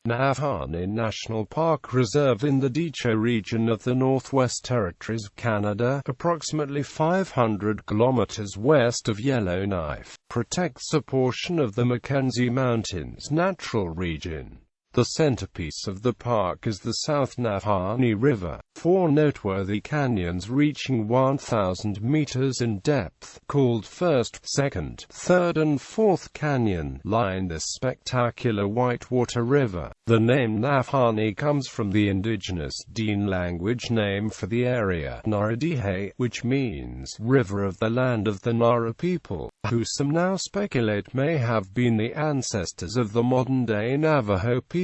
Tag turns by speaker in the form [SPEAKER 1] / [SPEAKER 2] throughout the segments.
[SPEAKER 1] Nahanni National Park Reserve in the Dehcho Region of the Northwest Territories of Canada, approximately 500 kilometers west of Yellowknife, protects a portion of the Mackenzie Mountains Natural Region. The centerpiece of the park is the South Nahanni River.Four noteworthy canyons reaching 1,000 meters in depth, called First, Second, Third and Fourth Canyon, line this spectacular whitewater river. The name Nahanni comes from the indigenous Dene language name for the area, Nahʔa Dehé, which means river of the land of the Nahʔa people, who some now speculate may have been the ancestors of the modern-day Navajo people.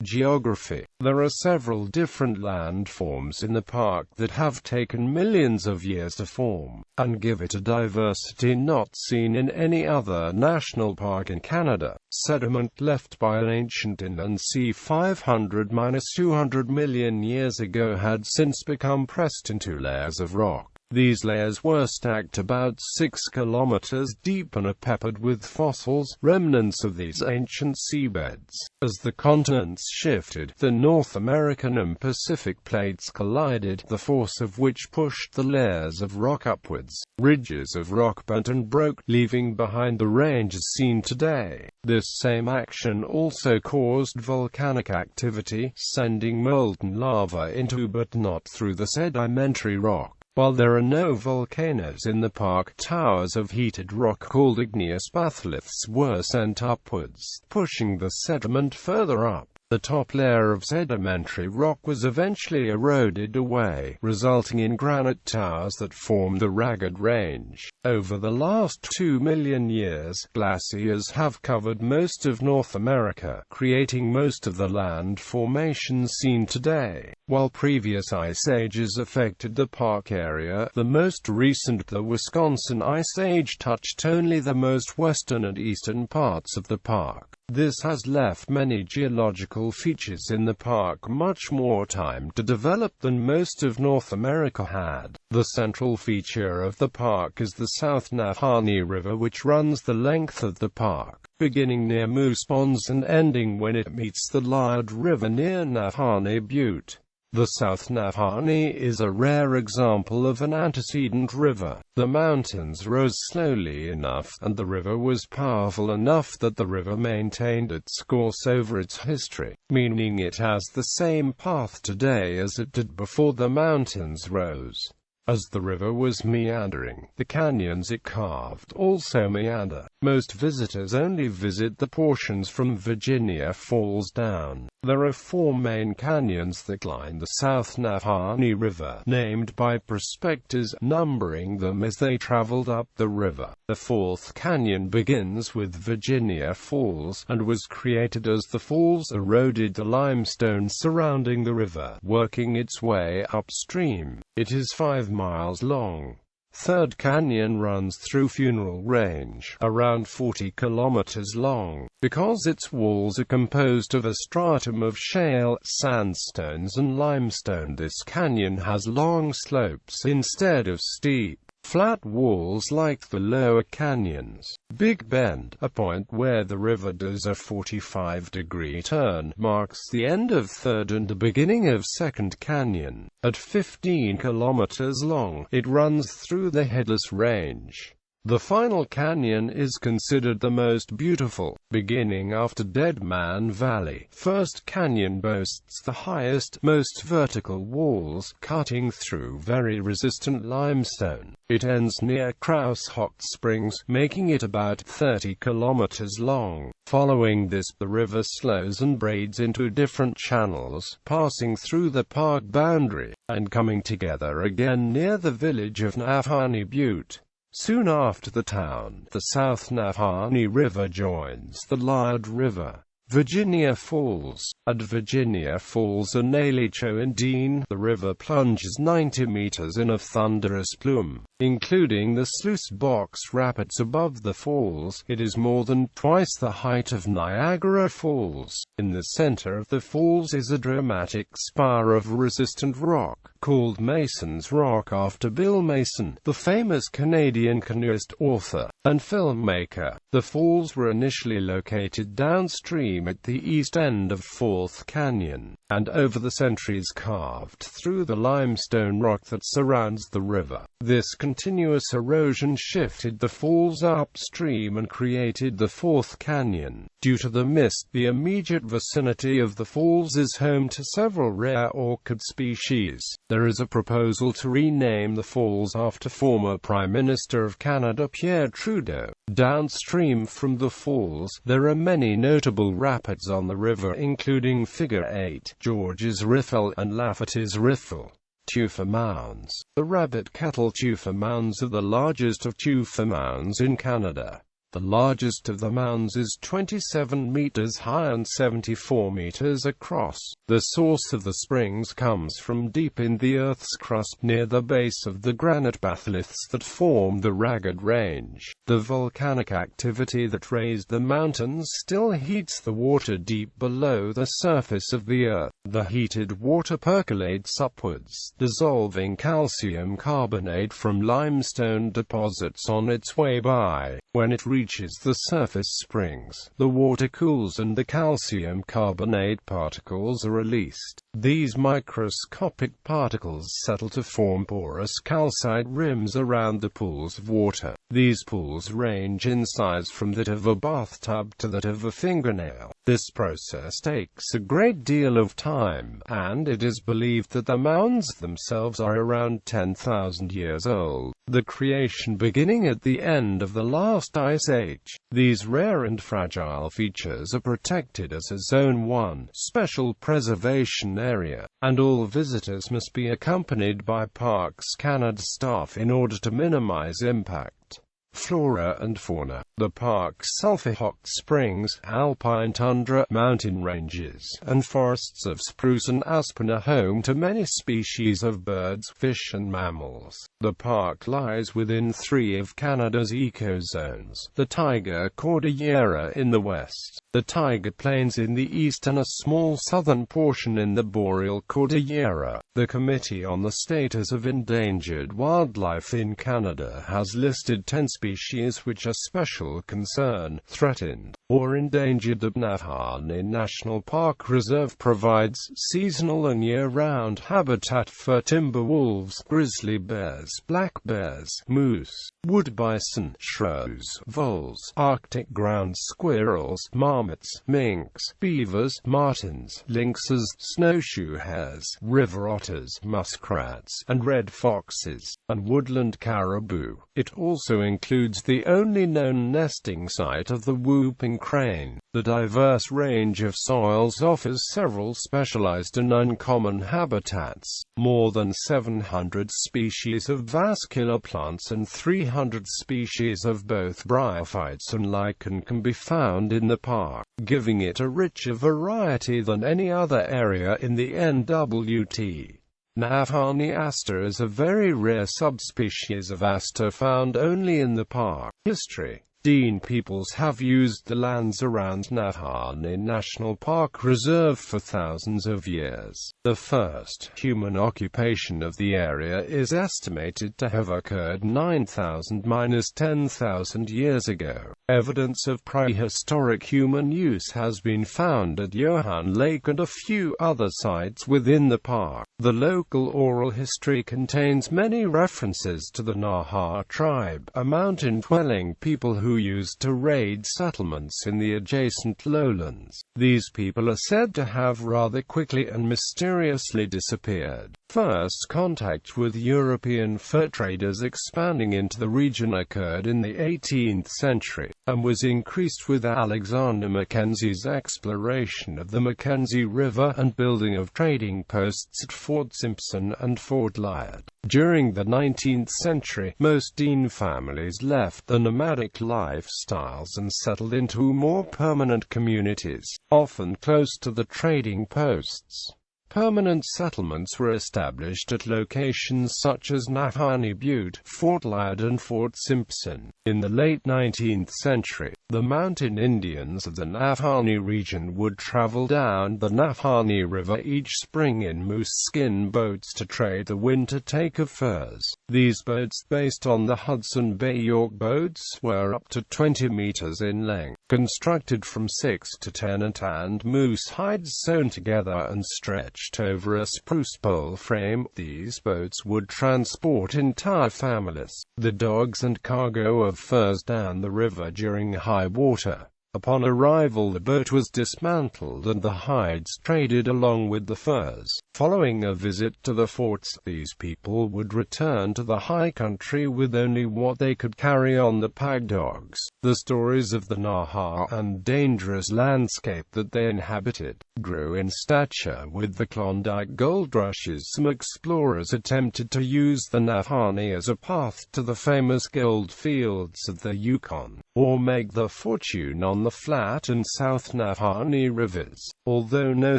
[SPEAKER 1] Geography. There are several different landforms in the park that have taken millions of years to form, and give it a diversity not seen in any other national park in Canada. Sediment left by an ancient inland sea 500–200 million years ago had since become pressed into layers of rock. These layers were stacked about 6 kilometers deep and are peppered with fossils, remnants of these ancient seabeds. As the continents shifted, the North American and Pacific plates collided, the force of which pushed the layers of rock upwards. Ridges of rock bent and broke, leaving behind the ranges seen today. This same action also caused volcanic activity, sending molten lava into but not through the sedimentary rock. While there are no volcanoes in the park, towers of heated rock called igneous batholiths were sent upwards, pushing the sediment further up. The top layer of sedimentary rock was eventually eroded away, resulting in granite towers that formed the Ragged Range. Over the last 2 million years, glaciers have covered most of North America, creating most of the land formations seen today. While previous ice ages affected the park area, the most recent, the Wisconsin Ice Age, touched only the most western and eastern parts of the park. This has left many geological features in the park much more time to develop than most of North America had. The central feature of the park is the South Nahanni River, which runs the length of the park, beginning near Moose Ponds and ending when it meets the Nahʔa River near Nahanni Butte. The South Nahanni is a rare example of an antecedent river. The mountains rose slowly enough, and the river was powerful enough that the river maintained its course over its history, meaning it has the same path today as it did before the mountains rose. As the river was meandering, the canyons it carved also meander. Most visitors only visit the portions from Virginia Falls down. There are 4 main canyons that line the South Nahanni River, named by prospectors, numbering them as they traveled up the river. The 4th canyon begins with Virginia Falls, and was created as the falls eroded the limestone surrounding the river, working its way upstream. It is 5 miles long. 3rd canyon runs through Funeral Range, around 40 kilometers long. Because its walls are composed of a stratum of shale, sandstones and limestone, this canyon has long slopes instead of steep, flat walls like the lower canyons. Big Bend, a point where the river does a 45-degree turn, marks the end of 3rd and the beginning of 2nd Canyon. At 15 kilometers long, it runs through the Headless Range. The final canyon is considered the most beautiful, beginning after Dead Man Valley. 1st Canyon boasts the highest, most vertical walls, cutting through very resistant limestone. It ends near Krause Hot Springs, making it about 30 kilometers long. Following this, the river slows and braids into different channels, passing through the park boundary, and coming together again near the village of Nahanni Butte. Soon after the town, the South Nahanni River joins the Nahʔa River. Virginia Falls. At Virginia Falls and Dehcho in Dene, the river plunges 90 meters in a thunderous plume, including the sluice box rapids above the falls. It is more than twice the height of Niagara Falls. In the center of the falls is a dramatic spire of resistant rock, called Mason's Rock after Bill Mason, the famous Canadian canoeist, author, and filmmaker. The falls were initially located downstream at the east end of Fourth Canyon, and over the centuries carved through the limestone rock that surrounds the river. This continuous erosion shifted the falls upstream and created the Fourth Canyon. Due to the mist, the immediate vicinity of the falls is home to several rare orchid species. There is a proposal to rename the falls after former Prime Minister of Canada Pierre Trudeau. Downstream from the falls, there are many notable rapids on the river, including Figure 8, George's Riffle, and Lafferty's Riffle. Tufa Mounds. The Rabbit Kettle Tufa Mounds are the largest of tufa mounds in Canada. The largest of the mounds is 27 meters high and 74 meters across. The source of the springs comes from deep in the Earth's crust near the base of the granite batholiths that form the Ragged Range. The volcanic activity that raised the mountains still heats the water deep below the surface of the Earth. The heated water percolates upwards, dissolving calcium carbonate from limestone deposits on its way by. When it reaches the surface springs, the water cools and the calcium carbonate particles are released. These microscopic particles settle to form porous calcite rims around the pools of water. These pools range in size from that of a bathtub to that of a fingernail. This process takes a great deal of time, and it is believed that the mounds themselves are around 10,000 years old, the creation beginning at the end of the last ice age. These rare and fragile features are protected as a Zone 1 special preservation area, and all visitors must be accompanied by Parks Canada staff in order to minimize impact. Flora and fauna. The park's sulphur-hot springs, alpine tundra, mountain ranges, and forests of spruce and aspen are home to many species of birds, fish and mammals. The park lies within 3 of Canada's ecozones: the Taiga Cordillera in the west, the Taiga Plains in the east, and a small southern portion in the Boreal Cordillera. The Committee on the Status of Endangered Wildlife in Canada has listed 10 species which are special concern, threatened, or endangered. The Nahanni National Park Reserve provides seasonal and year-round habitat for timber wolves, grizzly bears, black bears, moose, wood bison, shrews, voles, Arctic ground squirrels, marmots, minks, beavers, martens, lynxes, snowshoe hares, river otters, muskrats, and red foxes, and woodland caribou. It also includes the only known nesting site of the whooping crane. The diverse range of soils offers several specialized and uncommon habitats. More than 700 species of vascular plants and 300 species of both bryophytes and lichen can be found in the park, giving it a richer variety than any other area in the NWT. Nahanni aster is a very rare subspecies of aster found only in the park. History. Dene peoples have used the lands around Nahanni National Park Reserve for thousands of years. The first human occupation of the area is estimated to have occurred 9,000–10,000 years ago. Evidence of prehistoric human use has been found at Johann Lake and a few other sites within the park. The local oral history contains many references to the Nahʔa tribe, a mountain-dwelling people who used to raid settlements in the adjacent lowlands. These people are said to have rather quickly and mysteriously disappeared. First contact with European fur traders expanding into the region occurred in the 18th century, and was increased with Alexander Mackenzie's exploration of the Mackenzie River and building of trading posts at Fort Simpson and Fort Lyot. During the 19th century, most Dene families left the nomadic lifestyles and settled into more permanent communities, often close to the trading posts. Permanent settlements were established at locations such as Nahanni Butte, Fort Lyot and Fort Simpson. In the late 19th century, The mountain Indians of the Nahanni region would travel down the Nahanni River each spring in moose skin boats to trade the winter take of furs. These boats, based on the Hudson Bay York boats, were up to 20 meters in length, constructed from 6 to 10 and tanned moose hides sewn together and stretched over a spruce pole frame. These boats would transport entire families, the dogs and cargo of furs down the river during high water. Upon arrival, the boat was dismantled and the hides traded along with the furs. Following a visit to the forts, these people would return to the high country with only what they could carry on the pack dogs. The stories of the Nahʔa and dangerous landscape that they inhabited grew in stature with the Klondike gold rushes. Some explorers attempted to use the Nahanni as a path to the famous gold fields of the Yukon, or make their fortune on the Flat and South Nahanni rivers. Although no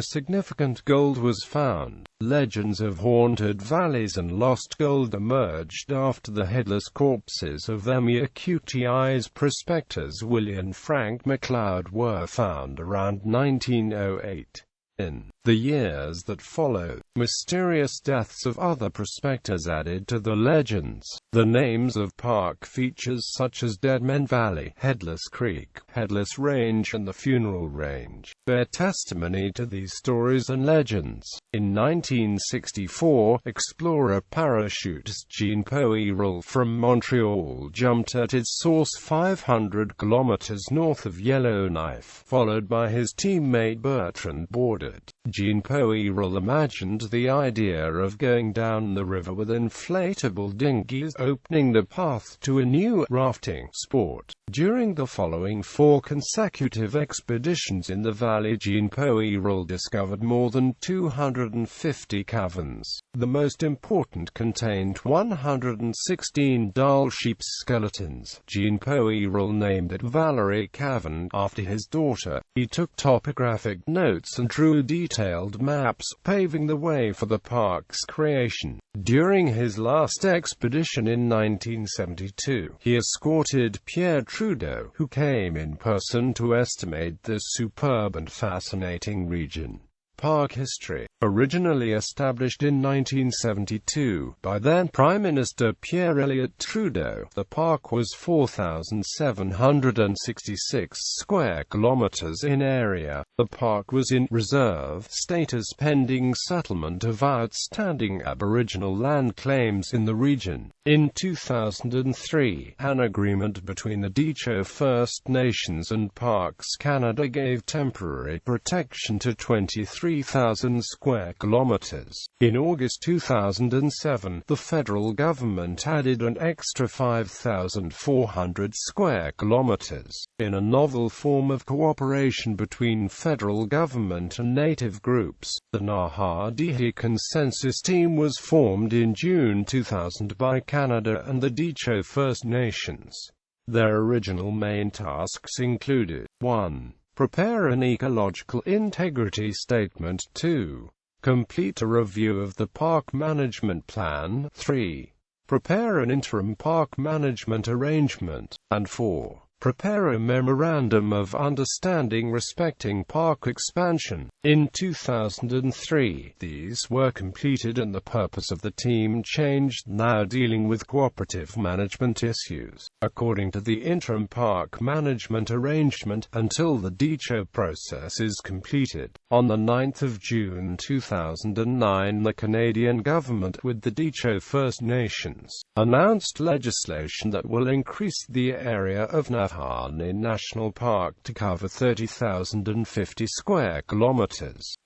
[SPEAKER 1] significant gold was found, legends of haunted valleys and lost gold emerged after the headless corpses of Yellowknife's prospectors William Frank McLeod were found around 1908. In the years that followed, mysterious deaths of other prospectors added to the legends. The names of park features such as Dead Men Valley, Headless Creek, Headless Range and the Funeral Range bear testimony to these stories and legends. In 1964, explorer parachutist Jean Poirel from Montreal jumped at its source 500 kilometers north of Yellowknife, followed by his teammate Bertrand Bordet. Jean Poirel imagined the idea of going down the river with inflatable dinghies, opening the path to a new rafting sport. During the following 4 consecutive expeditions in the valley, Jean Poirel discovered more than 250 caverns. The most important contained 116 Dall sheep skeletons. Jean Poirel named it Valerie Cavern after his daughter. He took topographic notes and drew detailed maps, paving the way for the park's creation. During his last expedition in 1972, he escorted Pierre Trudeau, who came in person to estimate this superb and fascinating region. Park history. Originally established in 1972 by then Prime Minister Pierre Elliott Trudeau, the park was 4,766 square kilometers in area. The park was in reserve status pending settlement of outstanding Aboriginal land claims in the region. In 2003, an agreement between the Dehcho First Nations and Parks Canada gave temporary protection to 23,000 square kilometers. In August 2007, the federal government added an extra 5,400 square kilometers. In a novel form of cooperation between federal government and native groups, the Nahʔa Dehé consensus team was formed in June 2000 by Canada and the Dehcho First Nations. Their original main tasks included: 1. Prepare an ecological integrity statement. 2. Complete a review of the park management plan. 3. Prepare an interim park management arrangement. And 4. Prepare a memorandum of understanding respecting park expansion. In 2003, these were completed and the purpose of the team changed, now dealing with cooperative management issues. According to the interim park management arrangement, until the Dehcho process is completed. On the 9th of June 2009, the Canadian government, with the Dehcho First Nations, announced legislation that will increase the area of Nahanni National Park to cover 30,050 square kilometers,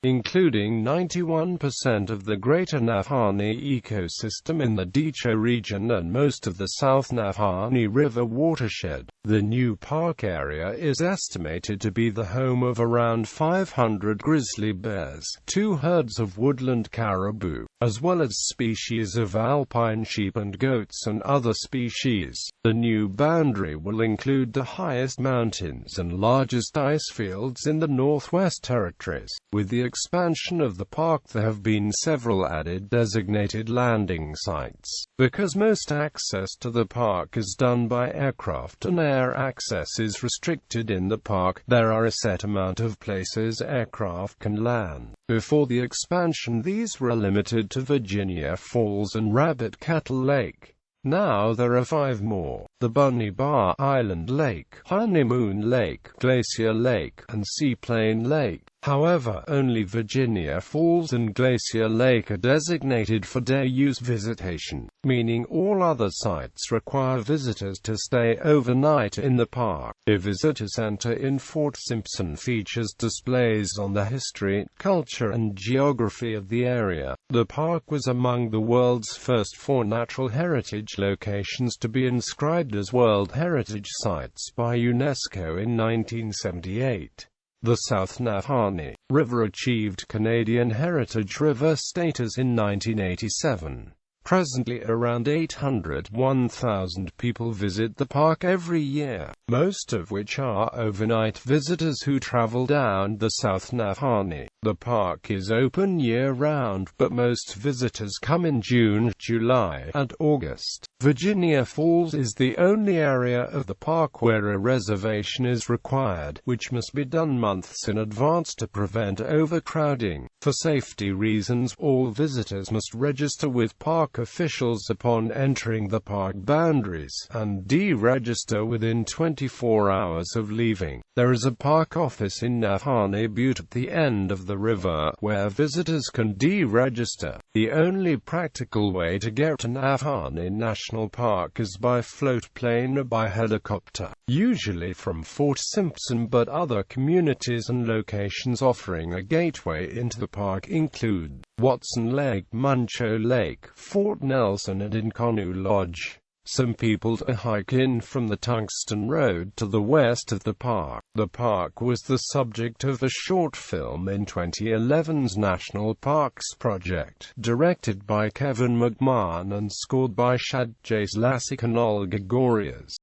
[SPEAKER 1] including 91% of the Greater Nahanni ecosystem in the Dehcho region and most of the South Nahanni River watershed. The new park area is estimated to be the home of around 500 grizzly bears, 2 herds of woodland caribou, as well as species of alpine sheep and goats and other species. The new boundary will include the highest mountains and largest ice fields in the Northwest Territories. With the expansion of the park, there have been several added designated landing sites. Because most access to the park is done by aircraft and air access is restricted in the park, there are a set amount of places aircraft can land. Before the expansion, these were limited to Virginia Falls and Rabbit Cattle Lake. Now there are 5 more: the Bunny Bar Island Lake, Honeymoon Lake, Glacier Lake, and Seaplane Lake. However, only Virginia Falls and Glacier Lake are designated for day-use visitation, meaning all other sites require visitors to stay overnight in the park. A visitor center in Fort Simpson features displays on the history, culture, and geography of the area. The park was among the world's first 4 natural heritage locations to be inscribed as World Heritage Sites by UNESCO in 1978. The South Nahanni River achieved Canadian Heritage River status in 1987. Presently, around 801,000 people visit the park every year, most of which are overnight visitors who travel down the South Nahanni. The park is open year-round, but most visitors come in June, July, and August. Virginia Falls is the only area of the park where a reservation is required, which must be done months in advance to prevent overcrowding. For safety reasons, all visitors must register with park officials upon entering the park boundaries, and deregister within 24 hours of leaving. There is a park office in Nahanni Butte at the end of the river, where visitors can deregister. The only practical way to get to Nahanni National Park is by float plane or by helicopter, usually from Fort Simpson, but other communities and locations offering a gateway into the park include Watson Lake, Muncho Lake, Fort Nelson, and Inconnu Lodge. Some people hike in from the Tungsten Road to the west of the park. The park was the subject of a short film in 2011's National Parks Project, directed by Kevin McMahon and scored by Shad Gierszewski and Olga Gorias.